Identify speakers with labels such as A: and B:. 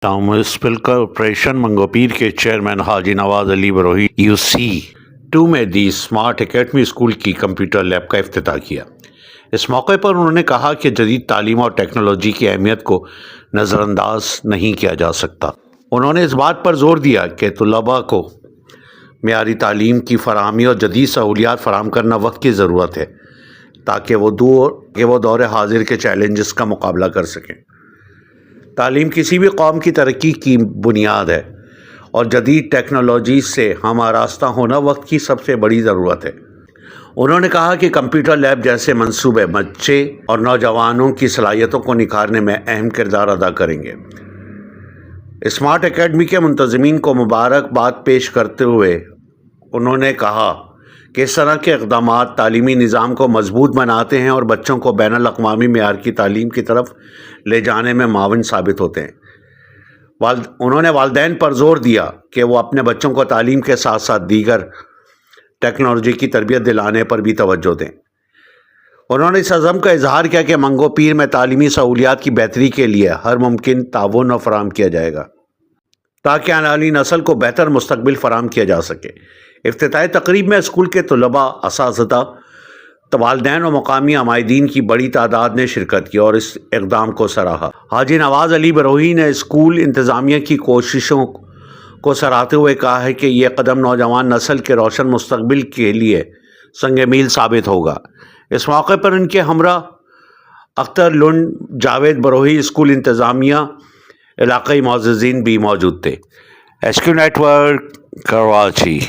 A: Municipal corporation Manghopir के chairman हाजी Nawaz Ali Barohi UC2 में दी smart academy school की कंप्यूटर लैब का इफ्तिताह किया। इस मौके पर उन्होंने कहा कि जदीद तालीम और टेक्नोलॉजी की अहमियत को नज़रअंदाज नहीं किया जा सकता। उन्होंने इस बात पर जोर दिया कि तलबा को मेयारी तालीम की फराहमी और जदीद सहूलियात फराहम करना वक्त की ज़रूरत है ताकि वो दौर हाजिर के चैलेंजेस का मुकाबला कर सकें। तालीम किसी भी कौम की तरक्की की बुनियाद है और जदीद टेक्नोलॉजी से हमारास्ता होना वक्त की सबसे बड़ी ज़रूरत है। उन्होंने कहा कि कंप्यूटर लैब जैसे मंसूबे बच्चे और नौजवानों की सलाहियतों को निखारने में अहम किरदार अदा करेंगे। स्मार्ट एकेडमी के मुंतज़मीन को मुबारकबाद पेश करते हुए उन्होंने कहा कि इस तरह के इक़दामात तालीमी निज़ाम को मजबूत बनाते हैं और बच्चों को बैनुल अक़वामी मेयार की तालीम की तरफ ले जाने में मावन साबित होते हैं। उन्होंने वालिदैन पर जोर दिया कि वो अपने बच्चों को तालीम के साथ साथ दीगर टेक्नोलॉजी की तरबियत दिलाने पर भी तवज्जो दें। उन्होंने इस अज़म का इजहार किया कि मंगोपीर में तालीमी सहूलियात की बेहतरी के लिए हर मुमकिन ताउन फराहम किया जाएगा ताकि आने वाली नस्ल को बेहतर मुस्तकबिल फराहम किया जा सके। इफ्तिताही तकरीब में स्कूल के तलबा, असातिज़ा, वालिदैन और मकामी अमायदीन की बड़ी तादाद ने शिरकत की और इस इक़दाम को सराहा। हाजी नवाज अली बरोही ने स्कूल इंतज़ामिया की कोशिशों को सराहते हुए कहा है कि यह कदम नौजवान नस्ल के रोशन मुस्तकबिल के लिए संग मील साबित होगा। इस मौके पर उनके हमरा अख्तर लुंड, जावेद बरोही, स्कूल इंतज़ामिया, इलाक़ाई मोअज़्ज़िज़ीन भी मौजूद थे। HQ network, Karachi.